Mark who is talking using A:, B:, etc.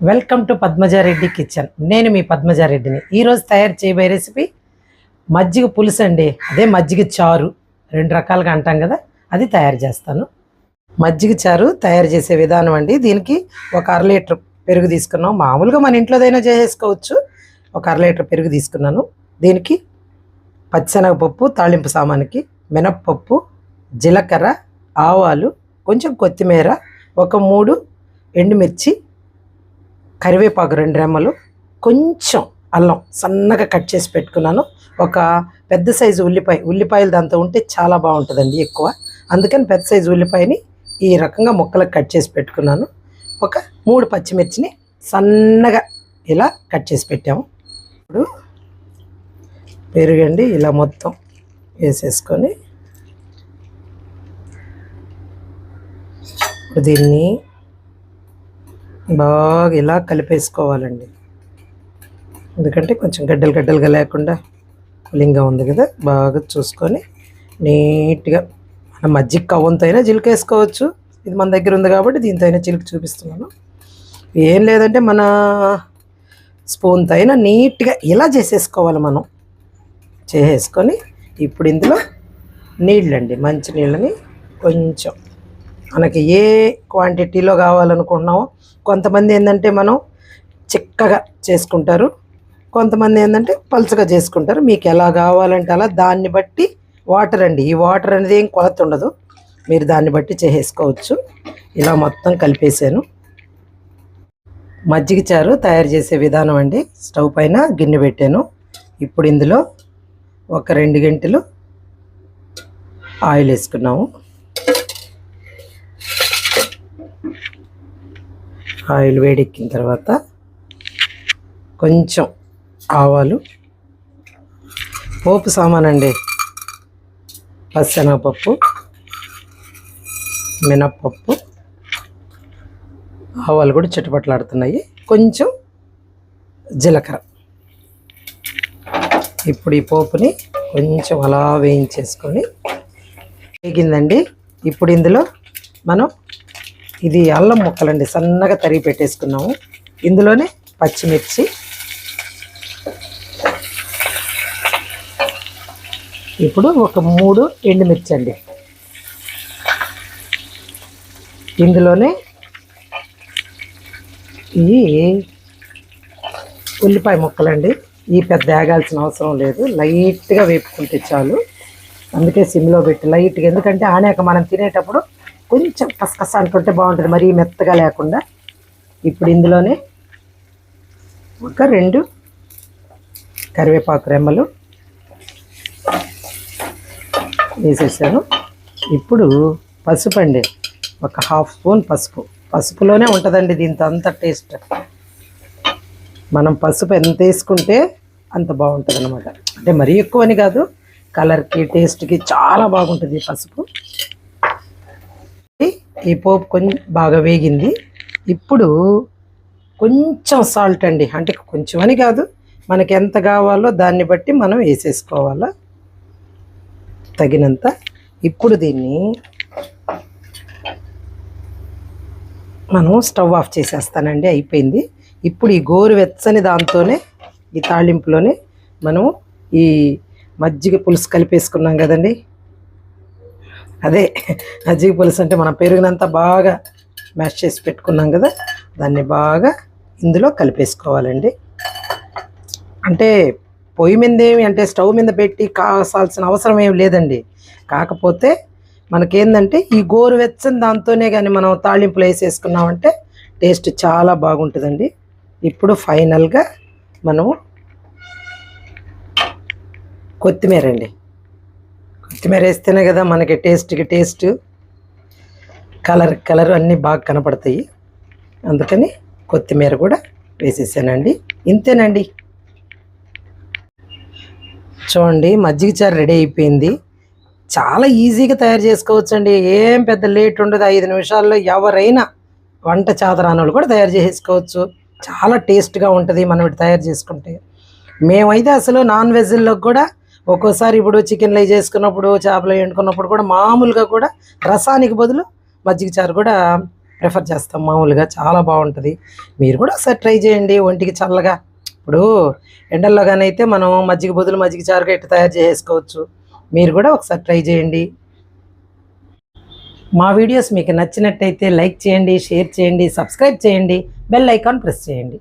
A: Welcome to Padmaja Reddy kitchen. నేను మీ పద్మజారెడ్డిని. ఈరోజు తయారు చేయబోయే రెసిపీ మజ్జిగ పులుసు అండి. అదే మజ్జిగ చారు, రెండు రకాలుగా అంటాం కదా, అది తయారు చేస్తాను. మజ్జిగ చారు తయారు చేసే విధానం అండి. దీనికి ఒక 1/2 లీటర్ పెరుగు తీసుకున్నాం. మామూలుగా మన ఇంట్లోదైనా చేసేసుకోవచ్చు. ఒక 1/2 లీటర్ పెరుగు తీసుకున్నాను. దీనికి పచ్చిశనగపప్పు తాళింపు సామానికి, మినప్పప్పు, జీలకర్ర, ఆవాలు, కొంచెం కొత్తిమీర, ఒక 3 ఎండుమిర్చి, కరివేపాకు 2 రెమ్మలు, కొంచెం అల్లం సన్నగా కట్ చేసి పెట్టుకున్నాను. ఒక పెద్ద సైజు ఉల్లిపాయలు దాంతో ఉంటే చాలా బాగుంటుందండి ఎక్కువ, అందుకని పెద్ద సైజు ఉల్లిపాయని ఈ రకంగా ముక్కలకు కట్ చేసి పెట్టుకున్నాను. ఒక 3 పచ్చిమిర్చిని సన్నగా ఇలా కట్ చేసి పెట్టాము. ఇప్పుడు పెరుగండి ఇలా మొత్తం వేసేసుకొని దీన్ని బాగా ఇలా కలిపేసుకోవాలండి. ఎందుకంటే కొంచెం గడ్డలుగా లేకుండా కూలింగ్గా ఉంది కదా, బాగా చూసుకొని నీట్గా మన మజ్జిగ కవ్వంతో అయినా చిలుక వేసుకోవచ్చు. ఇది మన దగ్గర ఉంది కాబట్టి దీంతో అయినా చిలుక చూపిస్తున్నాను. ఏం లేదంటే మన స్పూన్తో అయినా నీట్గా ఇలా చేసేసుకోవాలి. మనం చేసేసుకొని ఇప్పుడు ఇందులో నీళ్ళండి, మంచి నీళ్ళని కొంచెం మనకి ఏ క్వాంటిటీలో కావాలనుకుంటున్నామో. కొంతమంది ఏంటంటే మనం చిక్కగా చేసుకుంటారు, కొంతమంది ఏంటంటే పలుచగా చేసుకుంటారు. మీకు ఎలా కావాలంటే అలా, దాన్ని బట్టి వాటర్ అండి. ఈ వాటర్ అనేది ఏం కొలత ఉండదు, మీరు దాన్ని బట్టి చేసేసుకోవచ్చు. ఇలా మొత్తం కలిపేసాను. మజ్జిగ చారు తయారు చేసే విధానం అండి. స్టవ్ పైన గిన్నె పెట్టాను. ఇప్పుడు ఇందులో ఒక 2 గంటలు ఆయిల్ వేసుకున్నాము. ఆయిల్ వేడెక్కిన తర్వాత కొంచెం ఆవాలు, పోపు సామానండి, పచ్చెనగపప్పు, మినప్పప్పు, ఆవాలు కూడా చిటపట్లాడుతున్నాయి, కొంచెం జీలకర్ర. ఇప్పుడు ఈ పోపుని కొంచెం అలా వేయించేసుకొని వేగిందండి. ఇప్పుడు ఇందులో మనం ఇది అల్లం ముక్కలండి, సన్నగా తరిగి పెట్టేసుకున్నాము. ఇందులోనే పచ్చిమిర్చి, ఇప్పుడు ఒక 3 ఎండుమిర్చి అండి. ఇందులోనే ఈ ఉల్లిపాయ ముక్కలండి. ఈ పెద్ద వేగాల్సిన అవసరం లేదు, లైట్గా వేపుకుంటే చాలు. అందుకే సిమ్లో పెట్టి లైట్గా, ఎందుకంటే ఆనాక మనం తినేటప్పుడు కొంచెం కసకస అంటుంటే బాగుంటుంది, మరీ మెత్తగా లేకుండా. ఇప్పుడు ఇందులోనే ఒక 2 కరివేపాకు రెమ్మలు వేసేసాను. ఇప్పుడు పసుపు అండి, ఒక 1/2 స్పూన్ పసుపు. పసుపులోనే ఉంటుందండి దీంతో అంత టేస్ట్. మనం పసుపు ఎంత వేసుకుంటే అంత బాగుంటుంది అన్నమాట. అంటే మరీ ఎక్కువని కాదు, కలర్కి టేస్ట్కి చాలా బాగుంటుంది పసుపు. ఈ పోపు కొంచెం బాగా వేగింది. ఇప్పుడు కొంచెం సాల్ట్ అండి, అంటే కొంచెం అని కాదు, మనకి ఎంత కావాలో దాన్ని బట్టి మనం వేసేసుకోవాలా, తగినంత. ఇప్పుడు దీన్ని మనం స్టవ్ ఆఫ్ చేసేస్తానండి, అయిపోయింది. ఇప్పుడు ఈ గోరువెచ్చని దాంతోనే, ఈ తాళింపులోనే మనము ఈ మజ్జిగ పులుసు కలిపేసుకున్నాం కదండి, అదే మజ్జిగ పులుసు అంటే మనం పెరుగునంతా బాగా మ్యాష్ చేసి పెట్టుకున్నాం కదా, దాన్ని బాగా ఇందులో కలిపేసుకోవాలండి. అంటే పొయ్యి మీద ఏమి, అంటే స్టవ్ మీద పెట్టి కాసాల్సిన అవసరం ఏమి లేదండి. కాకపోతే మనకేందంటే ఈ గోరువెచ్చని దాంతోనే కానీ మనం తాళింపులు వేసేసుకున్నామంటే టేస్ట్ చాలా బాగుంటుందండి. ఇప్పుడు ఫైనల్గా మనము కొత్తిమీర అండి, కొత్తిమీర వేస్తేనే కదా మనకి టేస్ట్, కలర్ అన్నీ బాగా కనపడతాయి. అందుకని కొత్తిమీర కూడా వేసేసానండి. ఇంతేనండి, చూడండి మజ్జిగ చారు రెడీ అయిపోయింది. చాలా ఈజీగా తయారు చేసుకోవచ్చండి, ఏం పెద్ద లేట్ ఉండదు. 5 నిమిషాల్లో ఎవరైనా, వంట చాదరాని వాళ్ళు కూడా తయారు చేసుకోవచ్చు. చాలా టేస్ట్గా ఉంటుంది మనం ఇటు తయారు చేసుకుంటే. మేమైతే అసలు నాన్ వెజ్లో కూడా ఒక్కోసారి ఇప్పుడు చికెన్లు చేసుకున్నప్పుడు, చేపలు వండుకున్నప్పుడు కూడా మామూలుగా కూడా రసానికి బదులు మజ్జిగ చారు కూడా ప్రిఫర్ చేస్తాం మామూలుగా. చాలా బాగుంటుంది. మీరు కూడా ఒకసారి ట్రై చేయండి. ఒంటికి చల్లగా ఇప్పుడు ఎండల్లోగానైతే మనం మజ్జిగ బదులు మజ్జిగ చారుగా ఇట్లా తయారు చేసుకోవచ్చు. మీరు కూడా ఒకసారి ట్రై చేయండి. మా వీడియోస్ మీకు నచ్చినట్టయితే లైక్ చేయండి, షేర్ చేయండి, సబ్స్క్రైబ్ చేయండి, బెల్ ఐకాన్ ప్రెస్ చేయండి.